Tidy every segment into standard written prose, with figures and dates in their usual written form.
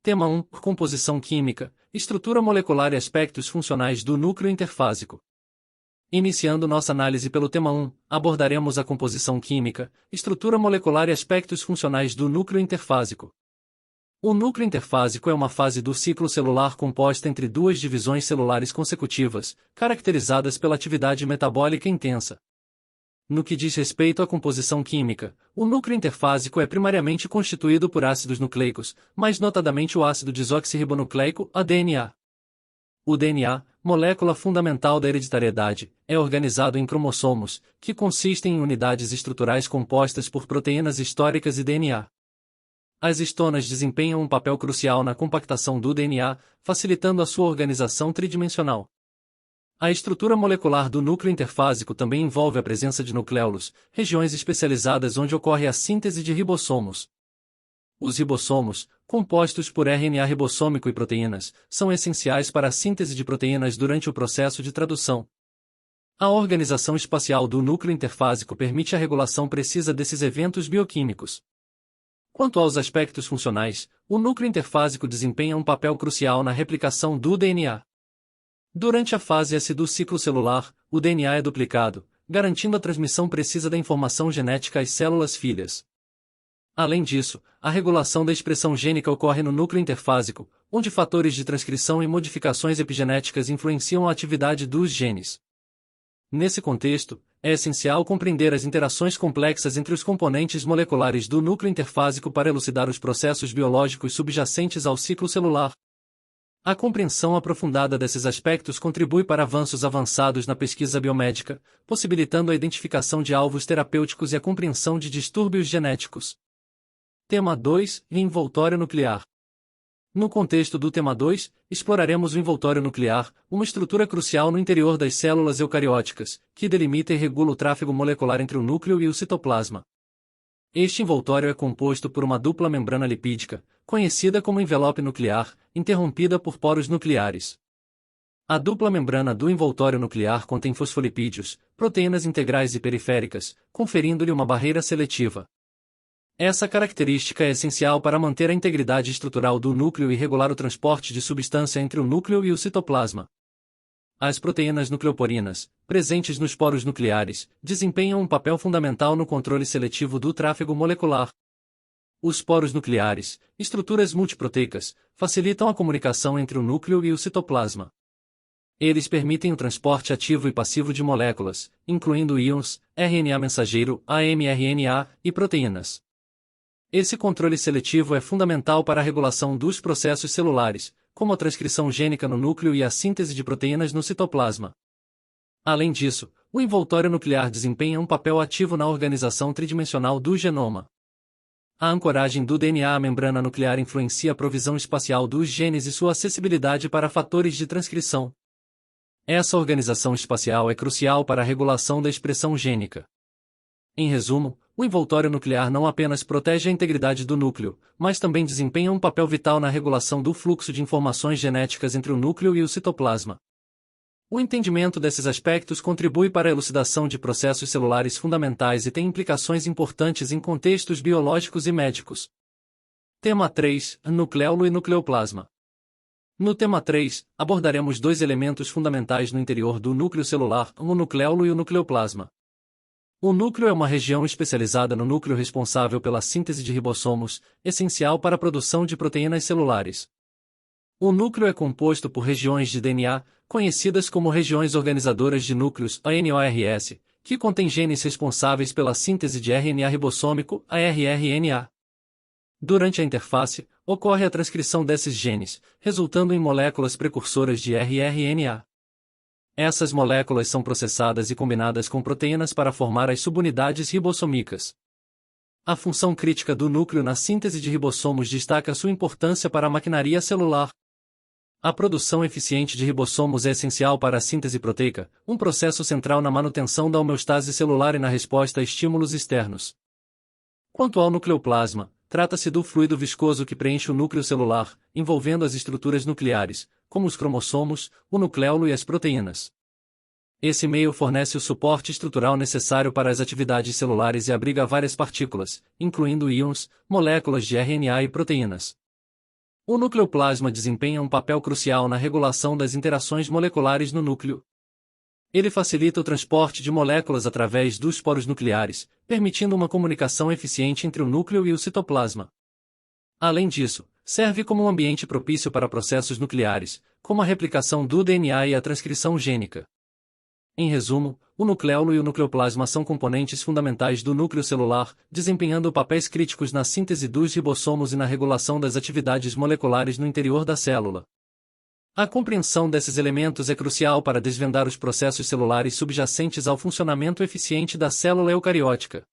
Tema 1. Composição química, estrutura molecular e aspectos funcionais do núcleo interfásico. Iniciando nossa análise pelo tema 1, abordaremos a composição química, estrutura molecular e aspectos funcionais do núcleo interfásico. O núcleo interfásico é uma fase do ciclo celular composta entre duas divisões celulares consecutivas, caracterizadas pela atividade metabólica intensa. No que diz respeito à composição química, o núcleo interfásico é primariamente constituído por ácidos nucleicos, mais notadamente o ácido desoxirribonucleico, ADNA. O DNA, molécula fundamental da hereditariedade, é organizado em cromossomos, que consistem em unidades estruturais compostas por proteínas históricas e DNA. As histonas desempenham um papel crucial na compactação do DNA, facilitando a sua organização tridimensional. A estrutura molecular do núcleo interfásico também envolve a presença de nucleolos, regiões especializadas onde ocorre a síntese de ribossomos. Os ribossomos, compostos por RNA ribossômico e proteínas, são essenciais para a síntese de proteínas durante o processo de tradução. A organização espacial do núcleo interfásico permite a regulação precisa desses eventos bioquímicos. Quanto aos aspectos funcionais, o núcleo interfásico desempenha um papel crucial na replicação do DNA. Durante a fase S do ciclo celular, o DNA é duplicado, garantindo a transmissão precisa da informação genética às células filhas. Além disso, a regulação da expressão gênica ocorre no núcleo interfásico, onde fatores de transcrição e modificações epigenéticas influenciam a atividade dos genes. Nesse contexto, é essencial compreender as interações complexas entre os componentes moleculares do núcleo interfásico para elucidar os processos biológicos subjacentes ao ciclo celular. A compreensão aprofundada desses aspectos contribui para avanços avançados na pesquisa biomédica, possibilitando a identificação de alvos terapêuticos e a compreensão de distúrbios genéticos. Tema 2. Envoltório nuclear. No contexto do tema 2, exploraremos o envoltório nuclear, uma estrutura crucial no interior das células eucarióticas, que delimita e regula o tráfego molecular entre o núcleo e o citoplasma. Este envoltório é composto por uma dupla membrana lipídica, conhecida como envelope nuclear, interrompida por poros nucleares. A dupla membrana do envoltório nuclear contém fosfolipídios, proteínas integrais e periféricas, conferindo-lhe uma barreira seletiva. Essa característica é essencial para manter a integridade estrutural do núcleo e regular o transporte de substância entre o núcleo e o citoplasma. As proteínas nucleoporinas, presentes nos poros nucleares, desempenham um papel fundamental no controle seletivo do tráfego molecular. Os poros nucleares, estruturas multiproteicas, facilitam a comunicação entre o núcleo e o citoplasma. Eles permitem o transporte ativo e passivo de moléculas, incluindo íons, RNA mensageiro, amRNA e proteínas. Esse controle seletivo é fundamental para a regulação dos processos celulares, como a transcrição gênica no núcleo e a síntese de proteínas no citoplasma. Além disso, o envoltório nuclear desempenha um papel ativo na organização tridimensional do genoma. A ancoragem do DNA à membrana nuclear influencia a provisão espacial dos genes e sua acessibilidade para fatores de transcrição. Essa organização espacial é crucial para a regulação da expressão gênica. Em resumo, o envoltório nuclear não apenas protege a integridade do núcleo, mas também desempenha um papel vital na regulação do fluxo de informações genéticas entre o núcleo e o citoplasma. O entendimento desses aspectos contribui para a elucidação de processos celulares fundamentais e tem implicações importantes em contextos biológicos e médicos. Tema 3. Nucleolo e nucleoplasma. No tema 3, abordaremos dois elementos fundamentais no interior do núcleo celular, o nucleolo e o nucleoplasma. O núcleo é uma região especializada no núcleo responsável pela síntese de ribossomos, essencial para a produção de proteínas celulares. O núcleo é composto por regiões de DNA, conhecidas como regiões organizadoras de núcleos, ANORS, que contêm genes responsáveis pela síntese de RNA ribossômico, rRNA. Durante a interface, ocorre a transcrição desses genes, resultando em moléculas precursoras de rRNA. Essas moléculas são processadas e combinadas com proteínas para formar as subunidades ribossômicas. A função crítica do núcleo na síntese de ribossomos destaca sua importância para a maquinaria celular. A produção eficiente de ribossomos é essencial para a síntese proteica, um processo central na manutenção da homeostase celular e na resposta a estímulos externos. Quanto ao nucleoplasma, trata-se do fluido viscoso que preenche o núcleo celular, envolvendo as estruturas nucleares, como os cromossomos, o nucleolo e as proteínas. Esse meio fornece o suporte estrutural necessário para as atividades celulares e abriga várias partículas, incluindo íons, moléculas de RNA e proteínas. O nucleoplasma desempenha um papel crucial na regulação das interações moleculares no núcleo. Ele facilita o transporte de moléculas através dos poros nucleares, permitindo uma comunicação eficiente entre o núcleo e o citoplasma. Além disso, serve como um ambiente propício para processos nucleares, como a replicação do DNA e a transcrição gênica. Em resumo, o nucleolo e o nucleoplasma são componentes fundamentais do núcleo celular, desempenhando papéis críticos na síntese dos ribossomos e na regulação das atividades moleculares no interior da célula. A compreensão desses elementos é crucial para desvendar os processos celulares subjacentes ao funcionamento eficiente da célula eucariótica.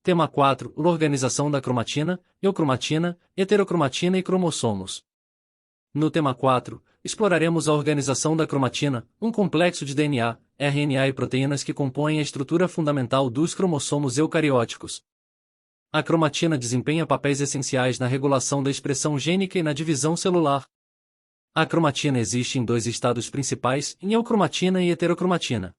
Tema 4. Organização da cromatina, eucromatina, heterocromatina e cromossomos. No tema 4, exploraremos a organização da cromatina, um complexo de DNA, RNA e proteínas que compõem a estrutura fundamental dos cromossomos eucarióticos. A cromatina desempenha papéis essenciais na regulação da expressão gênica e na divisão celular. A cromatina existe em dois estados principais, em eucromatina e heterocromatina.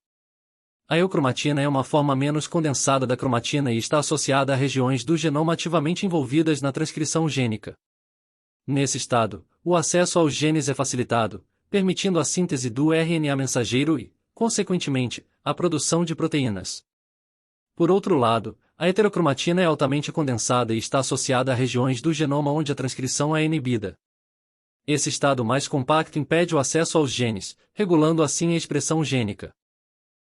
A eucromatina é uma forma menos condensada da cromatina e está associada a regiões do genoma ativamente envolvidas na transcrição gênica. Nesse estado, o acesso aos genes é facilitado, permitindo a síntese do RNA mensageiro e, consequentemente, a produção de proteínas. Por outro lado, a heterocromatina é altamente condensada e está associada a regiões do genoma onde a transcrição é inibida. Esse estado mais compacto impede o acesso aos genes, regulando assim a expressão gênica.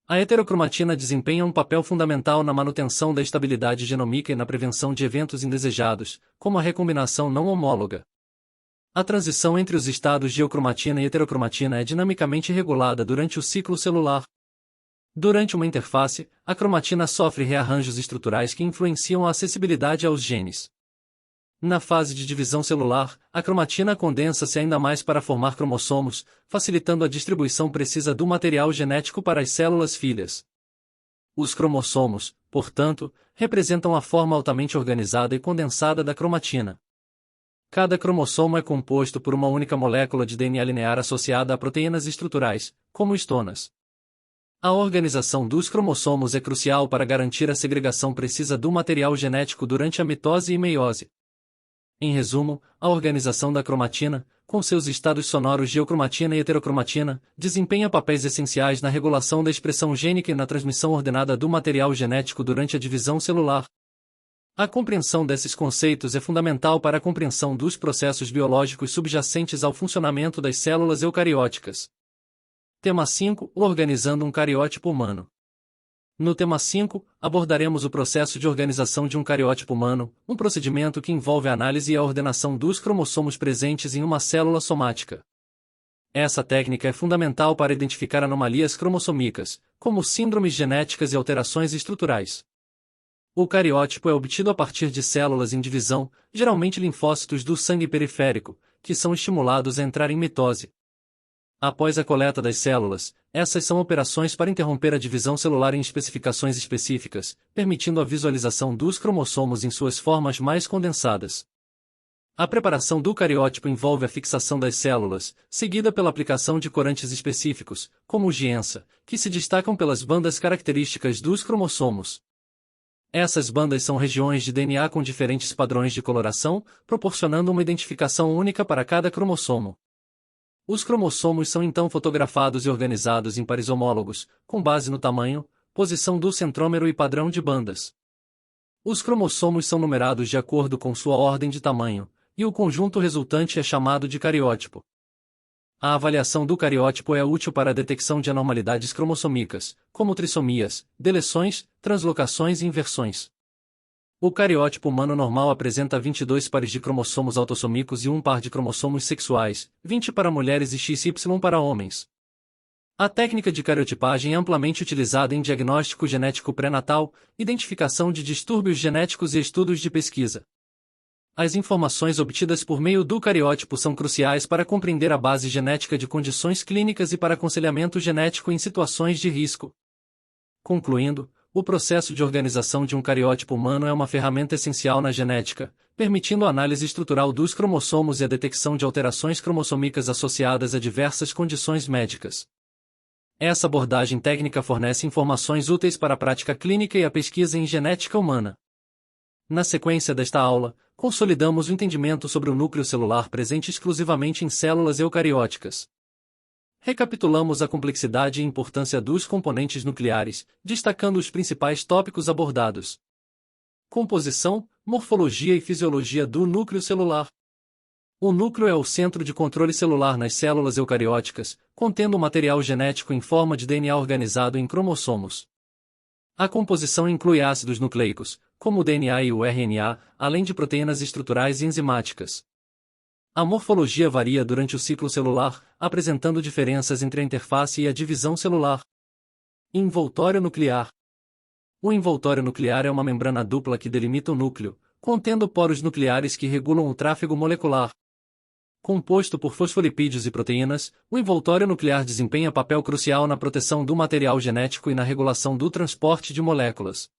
A heterocromatina desempenha um papel fundamental na manutenção da estabilidade genômica e na prevenção de eventos indesejados, como a recombinação não homóloga. A transição entre os estados de eucromatina e heterocromatina é dinamicamente regulada durante o ciclo celular. Durante uma interface, a cromatina sofre rearranjos estruturais que influenciam a acessibilidade aos genes. Na fase de divisão celular, a cromatina condensa-se ainda mais para formar cromossomos, facilitando a distribuição precisa do material genético para as células filhas. Os cromossomos, portanto, representam a forma altamente organizada e condensada da cromatina. Cada cromossomo é composto por uma única molécula de DNA linear associada a proteínas estruturais, como histonas. A organização dos cromossomos é crucial para garantir a segregação precisa do material genético durante a mitose e meiose. Em resumo, a organização da cromatina, com seus estados sonoros de eucromatina e heterocromatina, desempenha papéis essenciais na regulação da expressão gênica e na transmissão ordenada do material genético durante a divisão celular. A compreensão desses conceitos é fundamental para a compreensão dos processos biológicos subjacentes ao funcionamento das células eucarióticas. Tema 5. Organizando um cariótipo humano. No tema 5, abordaremos o processo de organização de um cariótipo humano, um procedimento que envolve a análise e a ordenação dos cromossomos presentes em uma célula somática. Essa técnica é fundamental para identificar anomalias cromossômicas, como síndromes genéticas e alterações estruturais. O cariótipo é obtido a partir de células em divisão, geralmente linfócitos do sangue periférico, que são estimulados a entrar em mitose. Após a coleta das células, essas são operações para interromper a divisão celular em especificações específicas, permitindo a visualização dos cromossomos em suas formas mais condensadas. A preparação do cariótipo envolve a fixação das células, seguida pela aplicação de corantes específicos, como o giensa, que se destacam pelas bandas características dos cromossomos. Essas bandas são regiões de DNA com diferentes padrões de coloração, proporcionando uma identificação única para cada cromossomo. Os cromossomos são então fotografados e organizados em pares homólogos, com base no tamanho, posição do centrômero e padrão de bandas. Os cromossomos são numerados de acordo com sua ordem de tamanho, e o conjunto resultante é chamado de cariótipo. A avaliação do cariótipo é útil para a detecção de anormalidades cromossômicas, como trissomias, deleções, translocações e inversões. O cariótipo humano normal apresenta 22 pares de cromossomos autossômicos e um par de cromossomos sexuais, 20 para mulheres e XY para homens. A técnica de cariotipagem é amplamente utilizada em diagnóstico genético pré-natal, identificação de distúrbios genéticos e estudos de pesquisa. As informações obtidas por meio do cariótipo são cruciais para compreender a base genética de condições clínicas e para aconselhamento genético em situações de risco. Concluindo, o processo de organização de um cariótipo humano é uma ferramenta essencial na genética, permitindo a análise estrutural dos cromossomos e a detecção de alterações cromossômicas associadas a diversas condições médicas. Essa abordagem técnica fornece informações úteis para a prática clínica e a pesquisa em genética humana. Na sequência desta aula, consolidamos o entendimento sobre o núcleo celular presente exclusivamente em células eucarióticas. Recapitulamos a complexidade e importância dos componentes nucleares, destacando os principais tópicos abordados. Composição, morfologia e fisiologia do núcleo celular. O núcleo é o centro de controle celular nas células eucarióticas, contendo material genético em forma de DNA organizado em cromossomos. A composição inclui ácidos nucleicos, como o DNA e o RNA, além de proteínas estruturais e enzimáticas. A morfologia varia durante o ciclo celular, apresentando diferenças entre a interface e a divisão celular. Envoltório nuclear. O envoltório nuclear é uma membrana dupla que delimita o núcleo, contendo poros nucleares que regulam o tráfego molecular. Composto por fosfolipídios e proteínas, o envoltório nuclear desempenha papel crucial na proteção do material genético e na regulação do transporte de moléculas.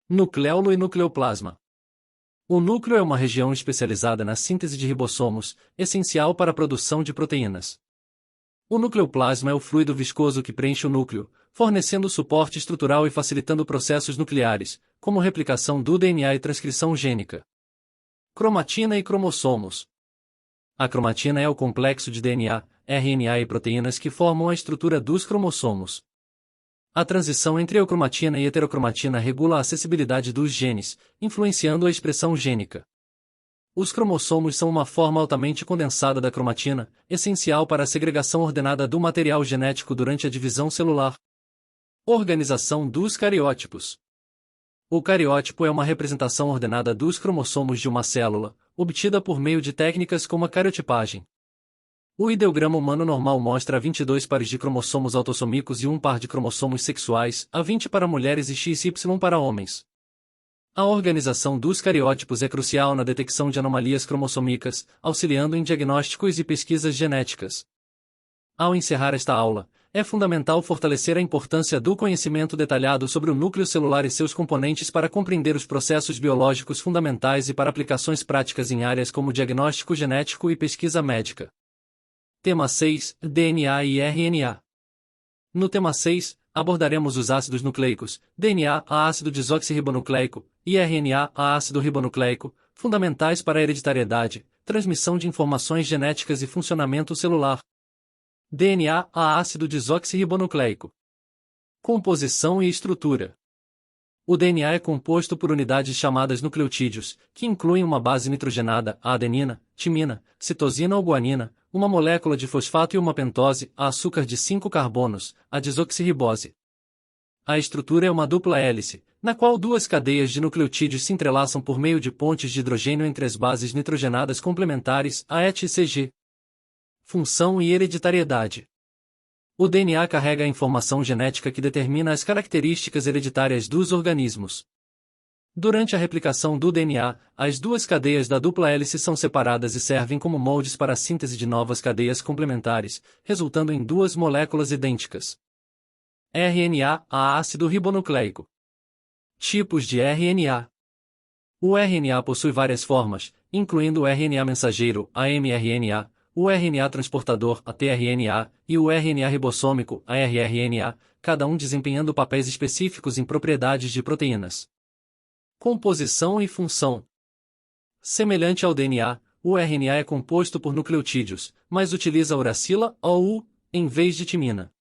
Nucleolo e nucleoplasma. O núcleo é uma região especializada na síntese de ribossomos, essencial para a produção de proteínas. O nucleoplasma é o fluido viscoso que preenche o núcleo, fornecendo suporte estrutural e facilitando processos nucleares, como replicação do DNA e transcrição gênica. Cromatina e cromossomos. A cromatina é o complexo de DNA, RNA e proteínas que formam a estrutura dos cromossomos. A transição entre eucromatina e heterocromatina regula a acessibilidade dos genes, influenciando a expressão gênica. Os cromossomos são uma forma altamente condensada da cromatina, essencial para a segregação ordenada do material genético durante a divisão celular. Organização dos cariótipos. O cariótipo é uma representação ordenada dos cromossomos de uma célula, obtida por meio de técnicas como a cariotipagem. O ideograma humano normal mostra 22 pares de cromossomos autossômicos e um par de cromossomos sexuais, a 20 para mulheres e XY para homens. A organização dos cariótipos é crucial na detecção de anomalias cromossômicas, auxiliando em diagnósticos e pesquisas genéticas. Ao encerrar esta aula, é fundamental fortalecer a importância do conhecimento detalhado sobre o núcleo celular e seus componentes para compreender os processos biológicos fundamentais e para aplicações práticas em áreas como diagnóstico genético e pesquisa médica. Tema 6. DNA e RNA. No tema 6, abordaremos os ácidos nucleicos, DNA a ácido desoxirribonucleico, e RNA a ácido ribonucleico, fundamentais para a hereditariedade, transmissão de informações genéticas e funcionamento celular. DNA a ácido desoxirribonucleico. Composição e estrutura. O DNA é composto por unidades chamadas nucleotídeos, que incluem uma base nitrogenada, a adenina, timina, citosina ou guanina, uma molécula de fosfato e uma pentose, a açúcar de 5 carbonos, a desoxirribose. A estrutura é uma dupla hélice, na qual duas cadeias de nucleotídeos se entrelaçam por meio de pontes de hidrogênio entre as bases nitrogenadas complementares, a ET e CG. Função e hereditariedade. O DNA carrega a informação genética que determina as características hereditárias dos organismos. Durante a replicação do DNA, as duas cadeias da dupla hélice são separadas e servem como moldes para a síntese de novas cadeias complementares, resultando em duas moléculas idênticas. RNA a ácido ribonucleico. Tipos de RNA. O RNA possui várias formas, incluindo o RNA mensageiro, a mRNA, o RNA transportador, a tRNA, e o RNA ribossômico, a rRNA, cada um desempenhando papéis específicos em propriedades de proteínas. Composição e função. Semelhante ao DNA, o RNA é composto por nucleotídeos, mas utiliza uracila ou U, em vez de timina.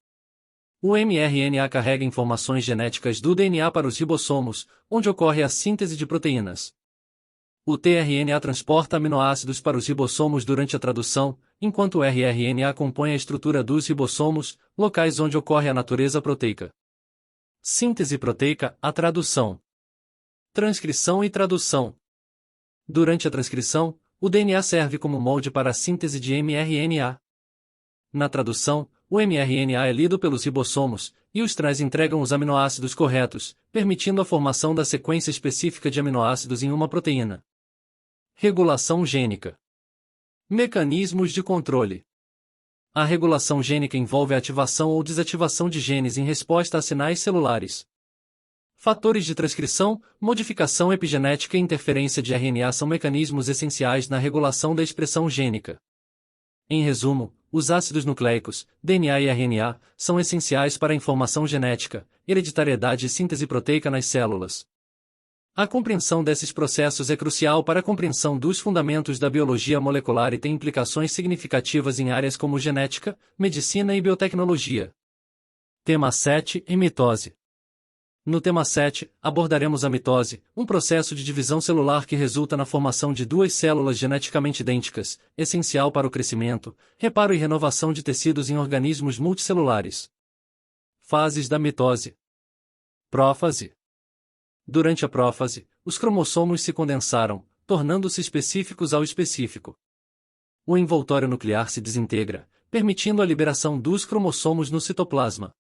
O mRNA carrega informações genéticas do DNA para os ribossomos, onde ocorre a síntese de proteínas. O tRNA transporta aminoácidos para os ribossomos durante a tradução, enquanto o rRNA compõe a estrutura dos ribossomos, locais onde ocorre a natureza proteica. Síntese proteica, a tradução. Transcrição e tradução. Durante a transcrição, o DNA serve como molde para a síntese de mRNA. Na tradução, o mRNA é lido pelos ribossomos, e os trans entregam os aminoácidos corretos, permitindo a formação da sequência específica de aminoácidos em uma proteína. Regulação gênica. Mecanismos de controle. A regulação gênica envolve a ativação ou desativação de genes em resposta a sinais celulares. Fatores de transcrição, modificação epigenética e interferência de RNA são mecanismos essenciais na regulação da expressão gênica. Em resumo, os ácidos nucleicos, DNA e RNA, são essenciais para a informação genética, hereditariedade e síntese proteica nas células. A compreensão desses processos é crucial para a compreensão dos fundamentos da biologia molecular e tem implicações significativas em áreas como genética, medicina e biotecnologia. Tema 7. Mitose. No tema 7, abordaremos a mitose, um processo de divisão celular que resulta na formação de duas células geneticamente idênticas, essencial para o crescimento, reparo e renovação de tecidos em organismos multicelulares. Fases da mitose. Prófase. Durante a prófase, os cromossomos se condensaram, tornando-se específicos ao específico. O envoltório nuclear se desintegra, permitindo a liberação dos cromossomos no citoplasma.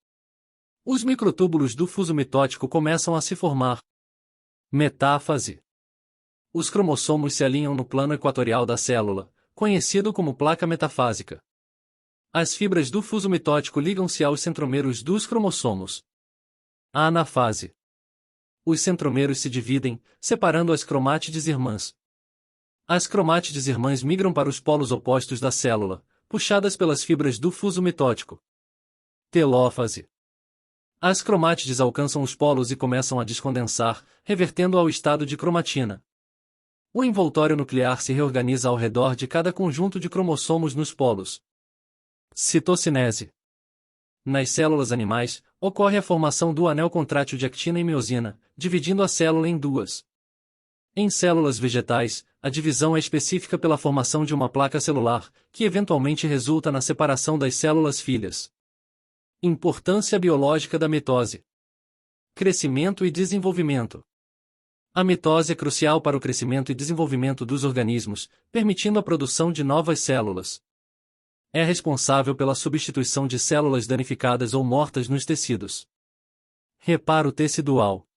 Os microtúbulos do fuso mitótico começam a se formar. Metáfase. Os cromossomos se alinham no plano equatorial da célula, conhecido como placa metafásica. As fibras do fuso mitótico ligam-se aos centrômeros dos cromossomos. Anafase. Os centrômeros se dividem, separando as cromátides irmãs. As cromátides irmãs migram para os polos opostos da célula, puxadas pelas fibras do fuso mitótico. Telófase. As cromátides alcançam os polos e começam a descondensar, revertendo ao estado de cromatina. O envoltório nuclear se reorganiza ao redor de cada conjunto de cromossomos nos polos. Citocinese. Nas células animais, ocorre a formação do anel contrátil de actina e miosina, dividindo a célula em duas. Em células vegetais, a divisão é específica pela formação de uma placa celular, que eventualmente resulta na separação das células filhas. Importância biológica da mitose. Crescimento e desenvolvimento. A mitose é crucial para o crescimento e desenvolvimento dos organismos, permitindo a produção de novas células. É responsável pela substituição de células danificadas ou mortas nos tecidos. Reparo tecidual.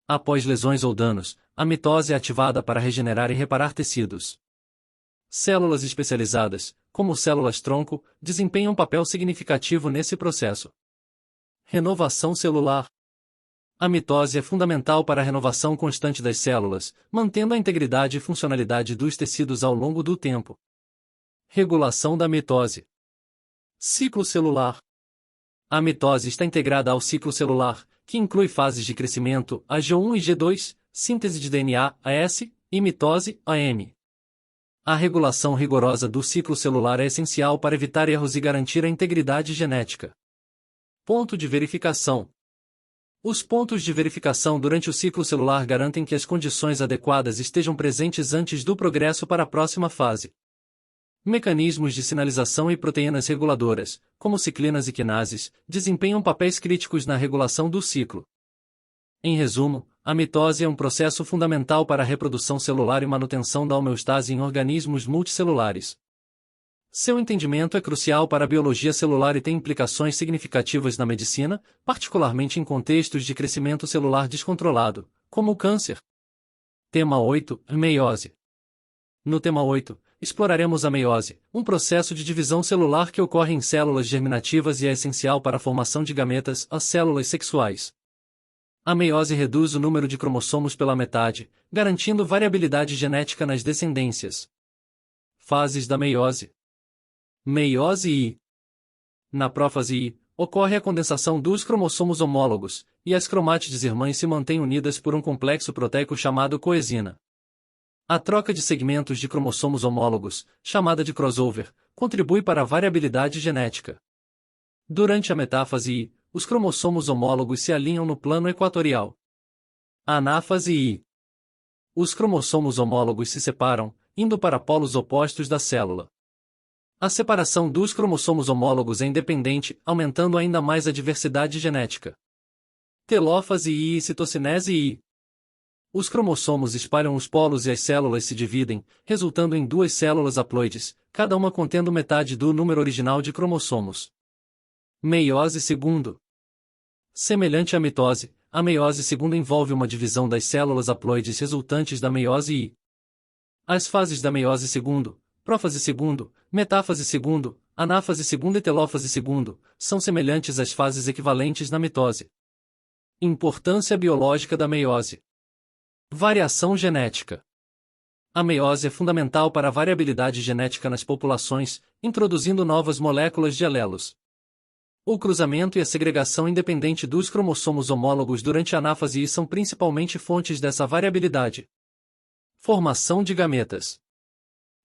Após lesões ou danos, a mitose é ativada para regenerar e reparar tecidos. Células especializadas, como células-tronco, desempenham um papel significativo nesse processo. Renovação celular. A mitose é fundamental para a renovação constante das células, mantendo a integridade e funcionalidade dos tecidos ao longo do tempo. Regulação da mitose. Ciclo celular. A mitose está integrada ao ciclo celular, que inclui fases de crescimento, a G1 e G2, síntese de DNA, AS, e mitose, AM. A regulação rigorosa do ciclo celular é essencial para evitar erros e garantir a integridade genética. Ponto de verificação. Os pontos de verificação durante o ciclo celular garantem que as condições adequadas estejam presentes antes do progresso para a próxima fase. Mecanismos de sinalização e proteínas reguladoras, como ciclinas e quinases, desempenham papéis críticos na regulação do ciclo. Em resumo, a mitose é um processo fundamental para a reprodução celular e manutenção da homeostase em organismos multicelulares. Seu entendimento é crucial para a biologia celular e tem implicações significativas na medicina, particularmente em contextos de crescimento celular descontrolado, como o câncer. Tema 8. Meiose. No tema 8, exploraremos a meiose, um processo de divisão celular que ocorre em células germinativas e é essencial para a formação de gametas, as células sexuais. A meiose reduz o número de cromossomos pela metade, garantindo variabilidade genética nas descendências. Fases da meiose. Meiose I. Na prófase I, ocorre a condensação dos cromossomos homólogos, e as cromátides irmãs se mantêm unidas por um complexo proteico chamado coesina. A troca de segmentos de cromossomos homólogos, chamada de crossover, contribui para a variabilidade genética. Durante a metáfase I, os cromossomos homólogos se alinham no plano equatorial. Anáfase I. Os cromossomos homólogos se separam, indo para polos opostos da célula. A separação dos cromossomos homólogos é independente, aumentando ainda mais a diversidade genética. Telófase I e citocinese I. Os cromossomos espalham os polos e as células se dividem, resultando em duas células haploides, cada uma contendo metade do número original de cromossomos. Meiose II. Semelhante à mitose, a meiose II envolve uma divisão das células haploides resultantes da meiose I. As fases da meiose II, prófase II, metáfase II, anáfase II e telófase II, são semelhantes às fases equivalentes na mitose. Importância biológica da meiose. Variação genética. A meiose é fundamental para a variabilidade genética nas populações, introduzindo novas moléculas de alelos. O cruzamento e a segregação independente dos cromossomos homólogos durante a anáfase são principalmente fontes dessa variabilidade. Formação de gametas.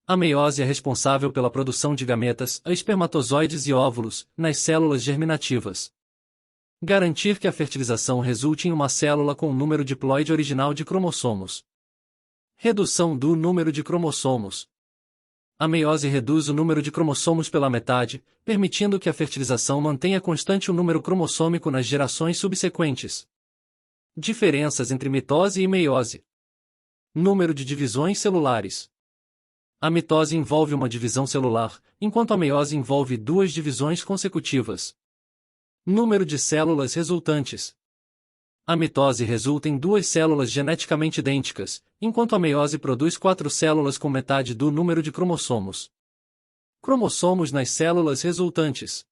A meiose é responsável pela produção de gametas, espermatozoides e óvulos, nas células germinativas. Garantir que a fertilização resulte em uma célula com o número diploide original de cromossomos. Redução do número de cromossomos. A meiose reduz o número de cromossomos pela metade, permitindo que a fertilização mantenha constante o número cromossômico nas gerações subsequentes. Diferenças entre mitose e meiose. Número de divisões celulares. A mitose envolve uma divisão celular, enquanto a meiose envolve duas divisões consecutivas. Número de células resultantes. A mitose resulta em duas células geneticamente idênticas, enquanto a meiose produz 4 células com metade do número de cromossomos. Cromossomos nas células resultantes.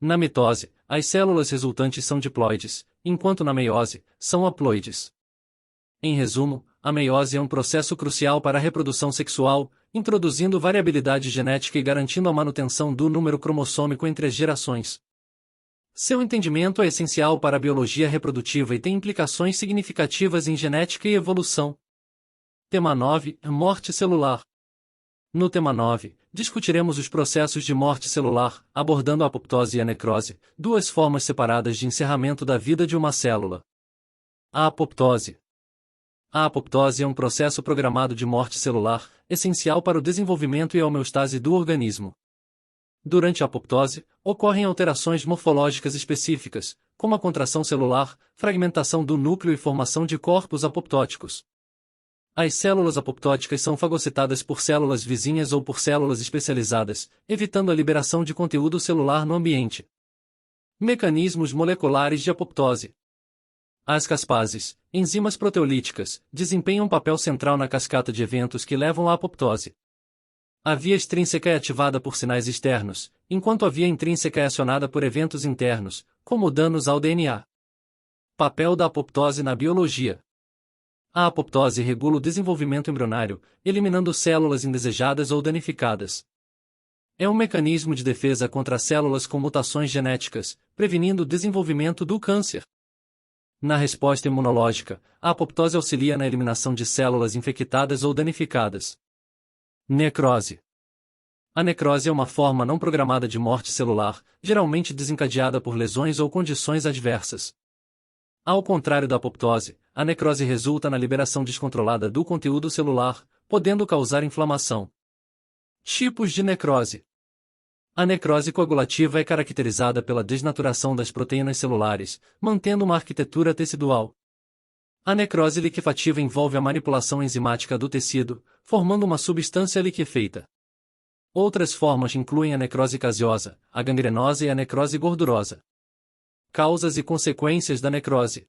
Na mitose, as células resultantes são diploides, enquanto na meiose, são haploides. Em resumo, a meiose é um processo crucial para a reprodução sexual, introduzindo variabilidade genética e garantindo a manutenção do número cromossômico entre as gerações. Seu entendimento é essencial para a biologia reprodutiva e tem implicações significativas em genética e evolução. Tema 9. Morte celular. No tema 9, discutiremos os processos de morte celular, abordando a apoptose e a necrose, duas formas separadas de encerramento da vida de uma célula. A apoptose. A apoptose é um processo programado de morte celular, essencial para o desenvolvimento e a homeostase do organismo. Durante a apoptose, ocorrem alterações morfológicas específicas, como a contração celular, fragmentação do núcleo e formação de corpos apoptóticos. As células apoptóticas são fagocitadas por células vizinhas ou por células especializadas, evitando a liberação de conteúdo celular no ambiente. Mecanismos moleculares de apoptose. As caspases, enzimas proteolíticas, desempenham um papel central na cascata de eventos que levam à apoptose. A via extrínseca é ativada por sinais externos, enquanto a via intrínseca é acionada por eventos internos, como danos ao DNA. Papel da apoptose na biologia. A apoptose regula o desenvolvimento embrionário, eliminando células indesejadas ou danificadas. É um mecanismo de defesa contra células com mutações genéticas, prevenindo o desenvolvimento do câncer. Na resposta imunológica, a apoptose auxilia na eliminação de células infectadas ou danificadas. Necrose. A necrose é uma forma não programada de morte celular, geralmente desencadeada por lesões ou condições adversas. Ao contrário da apoptose, a necrose resulta na liberação descontrolada do conteúdo celular, podendo causar inflamação. Tipos de necrose. A necrose coagulativa é caracterizada pela desnaturação das proteínas celulares, mantendo uma arquitetura tecidual. A necrose liquefativa envolve a manipulação enzimática do tecido, formando uma substância liquefeita. Outras formas incluem a necrose caseosa, a gangrenosa e a necrose gordurosa. Causas e consequências da necrose.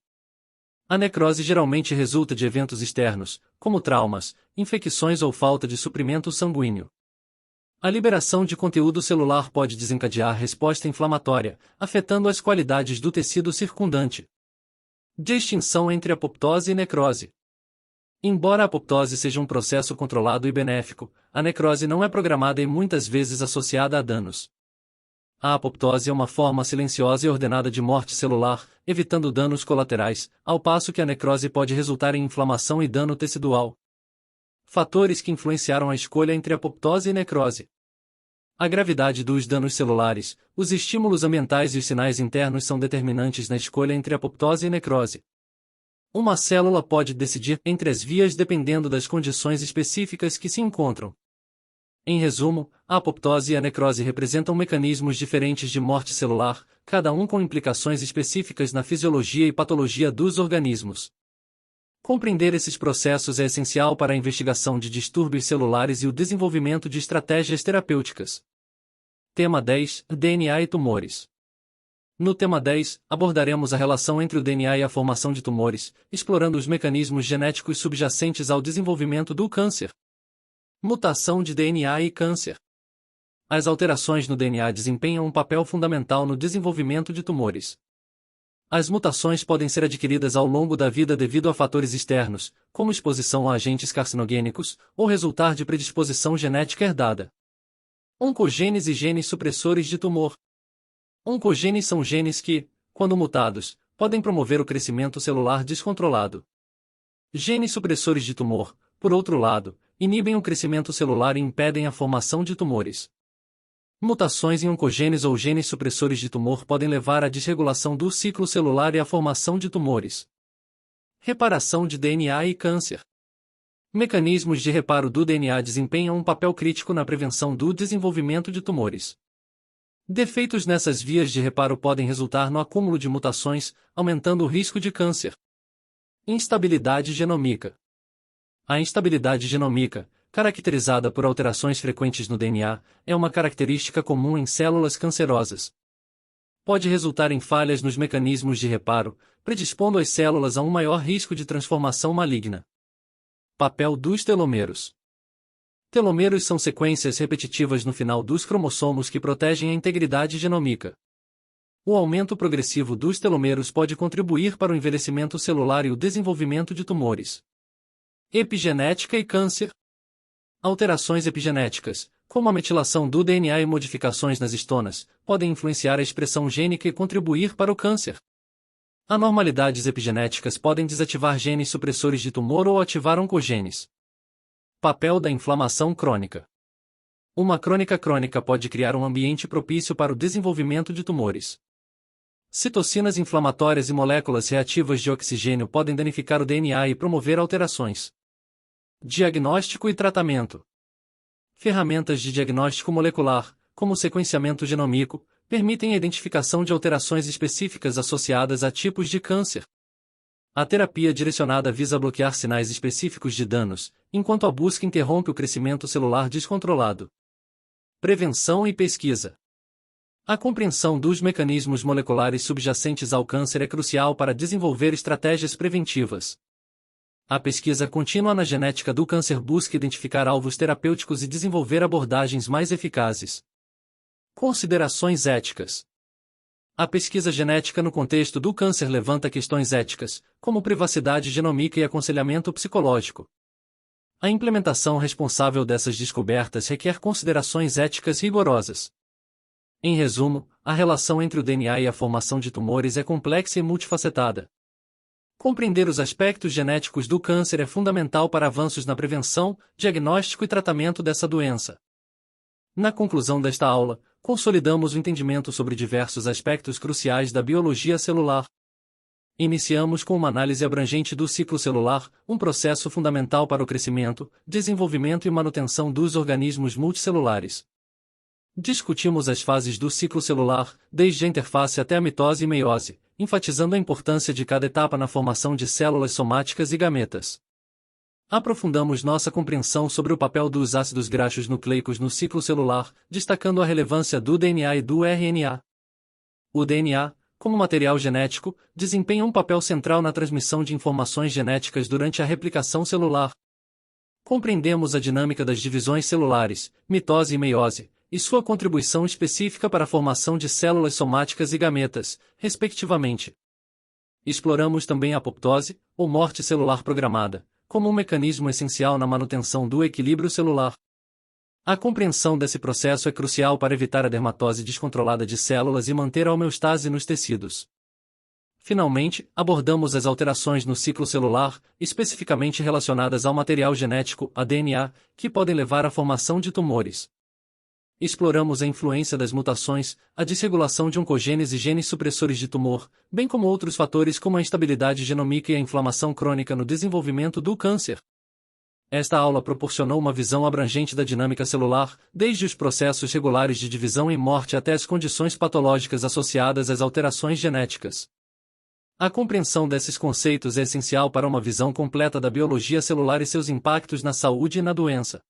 A necrose geralmente resulta de eventos externos, como traumas, infecções ou falta de suprimento sanguíneo. A liberação de conteúdo celular pode desencadear resposta inflamatória, afetando as qualidades do tecido circundante. Distinção entre apoptose e necrose. Embora a apoptose seja um processo controlado e benéfico, a necrose não é programada e muitas vezes associada a danos. A apoptose é uma forma silenciosa e ordenada de morte celular, evitando danos colaterais, ao passo que a necrose pode resultar em inflamação e dano tecidual. Fatores que influenciaram a escolha entre apoptose e necrose. A gravidade dos danos celulares, os estímulos ambientais e os sinais internos são determinantes na escolha entre apoptose e necrose. Uma célula pode decidir entre as vias dependendo das condições específicas que se encontram. Em resumo, a apoptose e a necrose representam mecanismos diferentes de morte celular, cada um com implicações específicas na fisiologia e patologia dos organismos. Compreender esses processos é essencial para a investigação de distúrbios celulares e o desenvolvimento de estratégias terapêuticas. Tema 10. DNA e tumores. No tema 10, abordaremos a relação entre o DNA e a formação de tumores, explorando os mecanismos genéticos subjacentes ao desenvolvimento do câncer. Mutação de DNA e câncer. As alterações no DNA desempenham um papel fundamental no desenvolvimento de tumores. As mutações podem ser adquiridas ao longo da vida devido a fatores externos, como exposição a agentes carcinogênicos, ou resultar de predisposição genética herdada. Oncogênese e genes supressores de tumor. Oncogenes são genes que, quando mutados, podem promover o crescimento celular descontrolado. Genes supressores de tumor, por outro lado, inibem o crescimento celular e impedem a formação de tumores. Mutações em oncogenes ou genes supressores de tumor podem levar à desregulação do ciclo celular e à formação de tumores. Reparação de DNA e câncer. Mecanismos de reparo do DNA desempenham um papel crítico na prevenção do desenvolvimento de tumores. Defeitos nessas vias de reparo podem resultar no acúmulo de mutações, aumentando o risco de câncer. Instabilidade genômica. A instabilidade genômica, caracterizada por alterações frequentes no DNA, é uma característica comum em células cancerosas. Pode resultar em falhas nos mecanismos de reparo, predispondo as células a um maior risco de transformação maligna. Papel dos telômeros. Telômeros são sequências repetitivas no final dos cromossomos que protegem a integridade genômica. O aumento progressivo dos telômeros pode contribuir para o envelhecimento celular e o desenvolvimento de tumores. Epigenética e câncer. Alterações epigenéticas, como a metilação do DNA e modificações nas histonas, podem influenciar a expressão gênica e contribuir para o câncer. Anormalidades epigenéticas podem desativar genes supressores de tumor ou ativar oncogenes. Papel da inflamação crônica. Uma crônica crônica pode criar um ambiente propício para o desenvolvimento de tumores. Citocinas inflamatórias e moléculas reativas de oxigênio podem danificar o DNA e promover alterações. Diagnóstico e tratamento. Ferramentas de diagnóstico molecular, como o sequenciamento genômico, permitem a identificação de alterações específicas associadas a tipos de câncer. A terapia direcionada visa bloquear sinais específicos de danos, enquanto a busca interrompe o crescimento celular descontrolado. Prevenção e pesquisa. A compreensão dos mecanismos moleculares subjacentes ao câncer é crucial para desenvolver estratégias preventivas. A pesquisa contínua na genética do câncer busca identificar alvos terapêuticos e desenvolver abordagens mais eficazes. Considerações éticas. A pesquisa genética no contexto do câncer levanta questões éticas, como privacidade genômica e aconselhamento psicológico. A implementação responsável dessas descobertas requer considerações éticas rigorosas. Em resumo, a relação entre o DNA e a formação de tumores é complexa e multifacetada. Compreender os aspectos genéticos do câncer é fundamental para avanços na prevenção, diagnóstico e tratamento dessa doença. Na conclusão desta aula, consolidamos o entendimento sobre diversos aspectos cruciais da biologia celular. Iniciamos com uma análise abrangente do ciclo celular, um processo fundamental para o crescimento, desenvolvimento e manutenção dos organismos multicelulares. Discutimos as fases do ciclo celular, desde a interface até a mitose e meiose, enfatizando a importância de cada etapa na formação de células somáticas e gametas. Aprofundamos nossa compreensão sobre o papel dos ácidos graxos nucleicos no ciclo celular, destacando a relevância do DNA e do RNA. O DNA, como material genético, desempenha um papel central na transmissão de informações genéticas durante a replicação celular. Compreendemos a dinâmica das divisões celulares, mitose e meiose, e sua contribuição específica para a formação de células somáticas e gametas, respectivamente. Exploramos também a apoptose, ou morte celular programada, como um mecanismo essencial na manutenção do equilíbrio celular. A compreensão desse processo é crucial para evitar a dermatose descontrolada de células e manter a homeostase nos tecidos. Finalmente, abordamos as alterações no ciclo celular, especificamente relacionadas ao material genético, a DNA, que podem levar à formação de tumores. Exploramos a influência das mutações, a desregulação de oncogenes e genes supressores de tumor, bem como outros fatores como a instabilidade genômica e a inflamação crônica no desenvolvimento do câncer. Esta aula proporcionou uma visão abrangente da dinâmica celular, desde os processos regulares de divisão e morte até as condições patológicas associadas às alterações genéticas. A compreensão desses conceitos é essencial para uma visão completa da biologia celular e seus impactos na saúde e na doença.